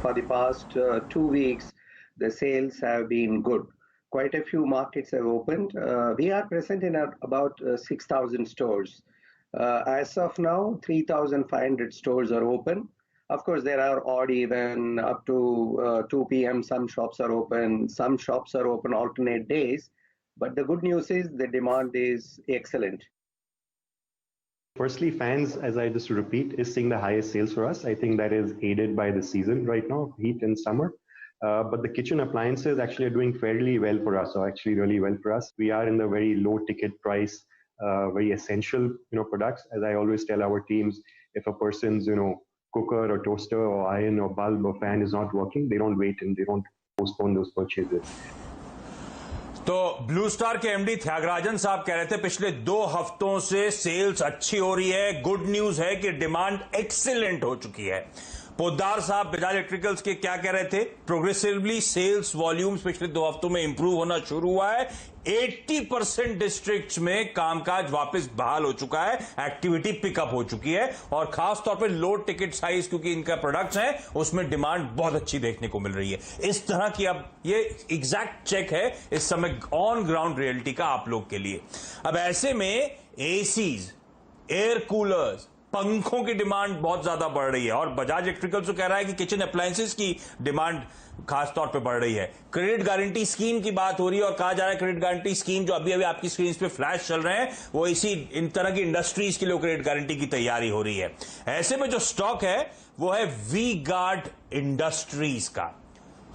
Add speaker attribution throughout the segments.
Speaker 1: for the past 2 weeks, the sales have been good. Quite a few markets have opened. We are present in about 6,000 stores. As of now, 3,500 stores are open. Of course, there are odd even up to 2 p.m. Some shops are open, some shops are open alternate days. But the good news is the demand is excellent.
Speaker 2: Firstly, fans, as I just repeat, is seeing the highest sales for us. I think that is aided by the season right now, heat and summer. But the kitchen appliances actually are doing fairly well for us, or actually really well for us. We are in the very low ticket price, very essential, products. As I always tell our teams, if a person's, cooker or toaster or iron or bulb or fan is not working, they don't wait and they don't postpone those purchases.
Speaker 3: तो blue star के MD Tyagarajan साहब कह रहे थे पिछले 2 हफ्तों से sales अच्छी हो रही है। गुड न्यूज है कि डिमांड एक्सीलेंट हो चुकी है। पोद्दार साहब बजाज इलेक्ट्रिकल्स के क्या कह रहे थे? प्रोग्रेसिवली सेल्स वॉल्यूम्स पिछले 2 हफ्तों में इंप्रूव होना शुरू हुआ है। 80% डिस्ट्रिक्ट्स में कामकाज वापस बहाल हो चुका है, एक्टिविटी पिकअप हो चुकी है और खासतौर पे लो टिकट साइज क्योंकि इनका प्रोडक्ट्स हैं उसमें डिमांड बहुत अच्छी देखने को मिल रही है। इस तरह की अब ये एग्जैक्ट चेक है इस समय ऑन ग्राउंड रियलिटी का आप लोग के लिए। अब ऐसे में एसीज, एयर कूलर्स, पंखों की डिमांड बहुत ज्यादा बढ़ रही है और बजाज इलेक्ट्रिकल्स तो कह रहा है कि किचन अप्लायंसेस की डिमांड खास तौर पे बढ़ रही है। क्रेडिट गारंटी स्कीम की बात हो रही है और कहा जा रहा है क्रेडिट गारंटी स्कीम जो अभी आपकी स्क्रीन पे फ्लैश चल रहे हैं वो इसी इन तरह की इंडस्ट्रीज के लिए क्रेडिट गारंटी की तैयारी हो रही है। ऐसे में जो स्टॉक है वो है वी गार्ड इंडस्ट्रीज का,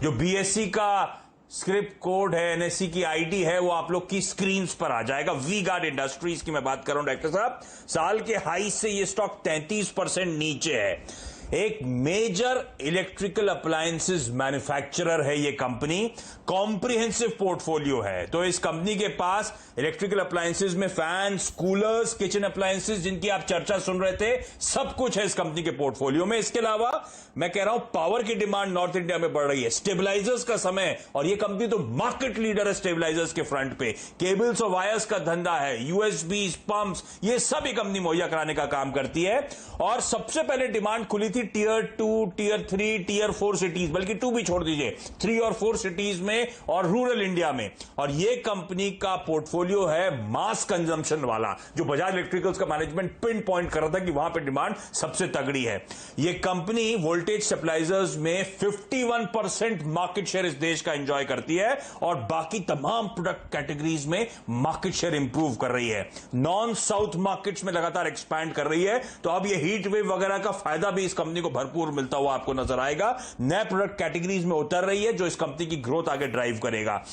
Speaker 3: जो बीएससी का स्क्रिप्ट कोड है, एनएससी की आईडी है, वो आप लोग की स्क्रीन पर आ जाएगा। वी गार्ड इंडस्ट्रीज की मैं बात कर रहा हूं डायरेक्टर साहब। साल के हाई से ये स्टॉक 33% नीचे है। एक मेजर इलेक्ट्रिकल अप्लायंसेस मैन्युफैक्चरर है ये कंपनी, कॉम्प्रिहेंसिव पोर्टफोलियो है। तो इस कंपनी के पास इलेक्ट्रिकल अप्लायंसेस में फैंस, कूलर्स, किचन अप्लायंसेस जिनकी आप चर्चा सुन रहे थे, सब कुछ है इस कंपनी के पोर्टफोलियो में। इसके अलावा मैं कह रहा हूं पावर की डिमांड नॉर्थ इंडिया में बढ़ रही है, स्टेबलाइजर्स का समय, और ये कंपनी तो मार्केट लीडर है स्टेबलाइजर्स के फ्रंट पे। केबल्स और वायर्स का धंधा है, यूएसबी, पंप्स, ये सब ये कंपनी मुहैया कराने का काम करती है। और सबसे पहले डिमांड खुली थी टियर 2, टियर 3, टियर 4 सिटीज, बल्कि 2 भी छोड़ दीजिए, 3 और 4 सिटीज में और रूरल इंडिया में। और ये कंपनी का पोर्टफोलियो है मास कंजम्पशन वाला, जो बजाज इलेक्ट्रिकल्स का मैनेजमेंट पिन पॉइंट कर रहा था कि वहां पे डिमांड सबसे तगड़ी है। ये कंपनी वोल्टेज सप्लाइजर्स में 51% मार्केट शेयर इस देश का एंजॉय करती है और बाकी तमाम प्रोडक्ट कैटेगरीज में मार्केट शेयर इंप्रूव कर रही है। नॉन साउथ मार्केट्स में लगातार एक्सपैंड कर रही है। तो अब ये हीट वेव वगैरह का फायदा भी इस कंपनी को भरपूर मिलता हुआ आपको नजर आएगा। नए प्रोडक्ट कैटेगरीज में उतर रही है जो इस कंपनी की ग्रोथ आगे ड्राइव करेगा।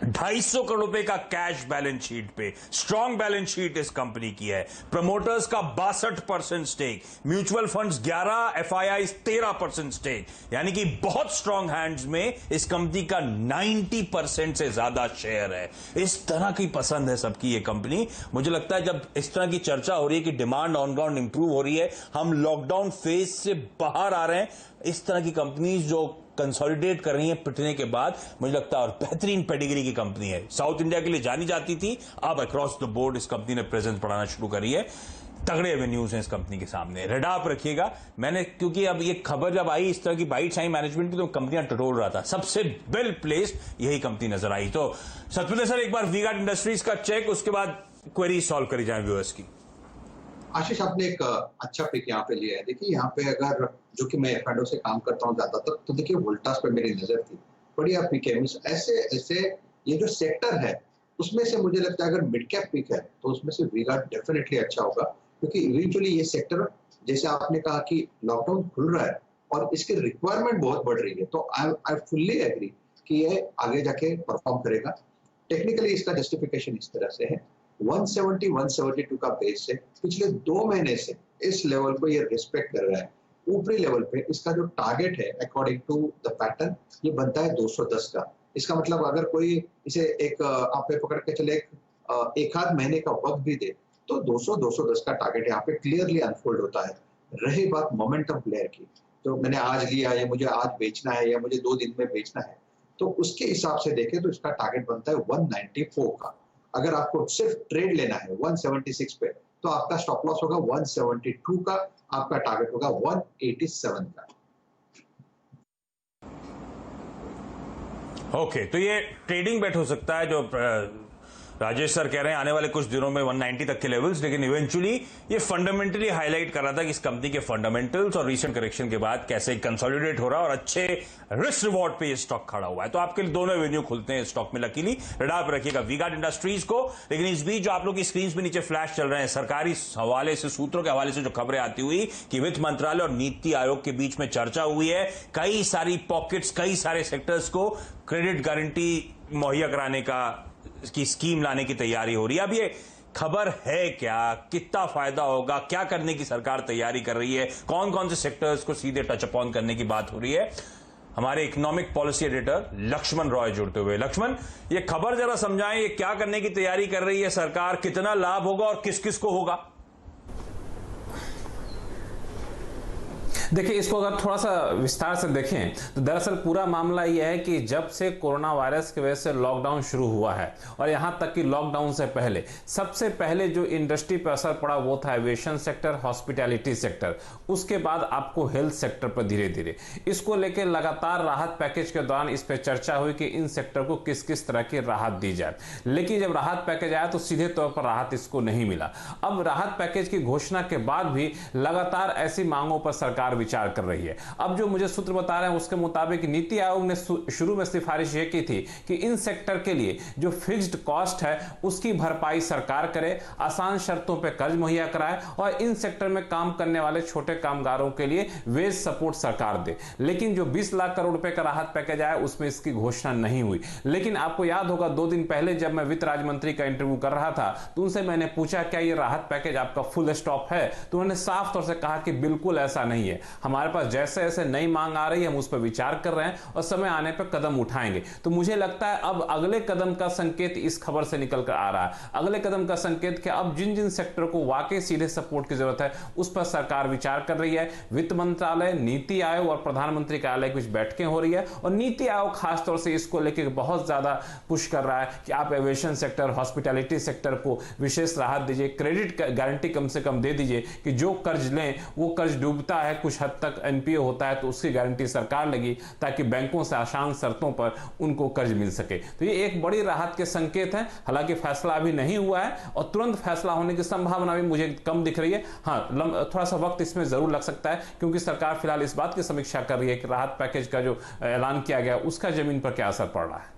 Speaker 3: 250 करोड़ रुपए का कैश बैलेंस शीट पे, स्ट्रॉन्ग बैलेंस शीट इस कंपनी की है। प्रमोटर्स का 62% stake, mutual funds 11, FII 13% stake, यानी कि बहुत स्ट्रॉन्ग हैंड्स में इस कंपनी का 90% से ज्यादा शेयर है। इस तरह की पसंद है सबकी ये कंपनी। मुझे लगता है जब इस तरह की चर्चा हो रही है कि डिमांड ऑन ग्राउंड इंप्रूव हो रही है, हम लॉकडाउन फेज से बाहर आ रहे हैं, इस तरह की कंपनीज जो कंसोलिडेट कर रही हैं पिटने के बाद, मुझे लगता है और बेहतरीन पेडिग्री की कंपनी है। साउथ इंडिया के लिए जानी जाती थी, अब अक्रॉस द बोर्ड इस कंपनी ने प्रेजेंस बढ़ाना शुरू करी है। तगड़े एवेन्यूज हैं इस कंपनी के सामने, रेडार रखिएगा। मैंने क्योंकि अब ये खबर जब आई इस तरह की बाइट आई मैनेजमेंट की, तो कंपनियां टटोल रहा था, सबसे वेल प्लेस्ड यही कंपनी नजर आई। तो सतविंदर सर, एक बार वी गार्ड इंडस्ट्रीज का चेक, उसके बाद क्वेरी सॉल्व करी जाए व्यूअर्स की।
Speaker 4: आशीष, आपने एक अच्छा पिक यहाँ पे लिया है। देखिए यहाँ पे अगर, जो कि मैं एफएंडो से काम करता हूँ ज्यादातर, तो देखिए वोल्टास पे मेरी नजर थी, बढ़िया पिक है। ऐसे ऐसे ये जो सेक्टर है उसमें से मुझे लगता है अगर मिड कैप पिक है तो उसमें से वी गार्ड डेफिनेटली अच्छा होगा, क्योंकि इवेंचुअली ये सेक्टर, जैसे आपने कहा कि लॉकडाउन खुल रहा है और इसकी रिक्वायरमेंट बहुत बढ़ रही है, तो आई फुल्ली एग्री कि ये आगे जाके परफॉर्म करेगा। टेक्निकली इसका जस्टिफिकेशन इस तरह से है, 170-172 का बेस है, पिछले 2 महीने से इस लेवल को ये रिस्पेक्ट कर रहा है। ऊपरी लेवल पे इसका जो टारगेट है अकॉर्डिंग टू द पैटर्न, ये बनता है 210 का। इसका मतलब अगर कोई इसे एक आप पे पकड़ के चले एक आध महीने का वक्त भी दे तो 200-210 का टारगेट यहाँ पे क्लियरली अनफोल्ड होता है। रही बात मोमेंटम प्लेयर की, तो मैंने आज लिया है, मुझे आज बेचना है या मुझे 2 दिन में बेचना है, तो उसके हिसाब से देखें तो इसका टारगेट बनता है 194 का। अगर आपको सिर्फ ट्रेड लेना है 176 पे, तो आपका स्टॉप लॉस होगा 172 का, आपका टारगेट होगा 187 का।
Speaker 3: ओके, तो ये ट्रेडिंग बेट हो सकता है जो राजेश सर कह रहे हैं आने वाले कुछ दिनों में 190 तक के लेवल्स, लेकिन इवेंचुअली ये फंडामेंटली हाईलाइट कर रहा था कि इस कंपनी के फंडामेंटल्स और रीसेंट करेक्शन के बाद कैसे कंसोलिडेट हो रहा है और अच्छे रिस्क रिवॉर्ड पे ये स्टॉक खड़ा हुआ है। तो आपके लिए दोनों एवेन्यू खुलते हैं स्टॉक में, लकीली रडार पर रखिएगा वी-गार्ड इंडस्ट्रीज को। लेकिन इस बीच जो आप लोग की स्क्रीन पे नीचे फ्लैश चल रहे हैं, सरकारी हवाले से, सूत्रों के हवाले से जो खबरें आती हुई कि वित्त मंत्रालय और नीति आयोग के बीच में चर्चा हुई है, कई सारी पॉकेट्स, कई सारे सेक्टर्स को क्रेडिट गारंटी मुहैया कराने की स्कीम लाने की तैयारी हो रही है। अब ये खबर है क्या, कितना फायदा होगा, क्या करने की सरकार तैयारी कर रही है, कौन कौन से सेक्टर्स को सीधे टच अपॉन करने की बात हो रही है, हमारे economic policy editor Lakshman Roy जुड़ते हुए। लक्ष्मण, ये खबर जरा समझाएं, ये क्या करने की तैयारी कर रही है सरकार, कितना लाभ होगा और किस किस को होगा?
Speaker 5: देखिए, इसको अगर थोड़ा सा विस्तार से देखें तो दरअसल पूरा मामला यह है कि जब से कोरोना वायरस की वजह से लॉकडाउन शुरू हुआ है और यहां तक कि लॉकडाउन से पहले सबसे पहले जो इंडस्ट्री पर असर पड़ा वो था एविएशन सेक्टर, हॉस्पिटैलिटी सेक्टर, उसके बाद आपको हेल्थ सेक्टर पर धीरे धीरे। इसको लेकर लगातार राहत पैकेज के दौरान इस पर चर्चा हुई कि इन सेक्टर को किस किस तरह की राहत दी जाए, लेकिन जब राहत पैकेज आया तो सीधे तौर पर राहत इसको नहीं मिला। अब राहत पैकेज की घोषणा के बाद भी लगातार ऐसी मांगों पर सरकार विचार कर रही है। अब जो मुझे सूत्र बता रहे हैं उसके मुताबिक नीति आयोग ने शुरू में सिफारिश यह की थी कि इन सेक्टर के लिए जो फिक्स्ड कॉस्ट है उसकी भरपाई सरकार करे, आसान शर्तों पर कर्ज मुहैया कराए और इन सेक्टर में काम करने वाले छोटे कामगारों के लिए वेज सपोर्ट सरकार दे। लेकिन जो 20 लाख करोड़ रुपए का राहत पैकेज आया उसमें इसकी घोषणा नहीं हुई। लेकिन आपको याद होगा 2 दिन पहले जब मैं वित्त राज्य मंत्री का इंटरव्यू कर रहा था तो उनसे मैंने पूछा क्या यह राहत पैकेज आपका फुल स्टॉप है, तो उन्होंने साफ तौर से कहा कि बिल्कुल ऐसा नहीं है, हमारे पास जैसे जैसे नई मांग आ रही है हम उस पर विचार कर रहे हैं और समय आने पर कदम उठाएंगे। तो मुझे लगता है अब अगले कदम का संकेत इस खबर से निकल कर आ रहा है। अगले कदम का संकेत कि अब जिन जिन सेक्टर को वाकई सीधे सपोर्ट की जरूरत है उस पर सरकार विचार कर रही है। वित्त मंत्रालय, नीति आयोग और प्रधानमंत्री कार्यालय की कुछ बैठकें हो रही है और नीति आयोग खासतौर से इसको लेकर बहुत ज्यादा पुश कर रहा है कि आप एविएशन सेक्टर, हॉस्पिटैलिटी सेक्टर को विशेष राहत दीजिए, क्रेडिट गारंटी कम से कम दे दीजिए कि जो कर्ज लें वो कर्ज डूबता है, कुछ हद तक एनपीए होता है तो उसकी गारंटी सरकार लगी ताकि बैंकों से आसान शर्तों पर उनको कर्ज मिल सके। तो ये एक बड़ी राहत के संकेत हैं। हालांकि फैसला अभी नहीं हुआ है और तुरंत फैसला होने की संभावना भी मुझे कम दिख रही है। हाँ, थोड़ा सा वक्त इसमें जरूर लग सकता है क्योंकि सरकार फिलहाल इस बात की समीक्षा कर रही है कि राहत पैकेज का जो ऐलान किया गया उसका जमीन पर क्या असर पड़ रहा है।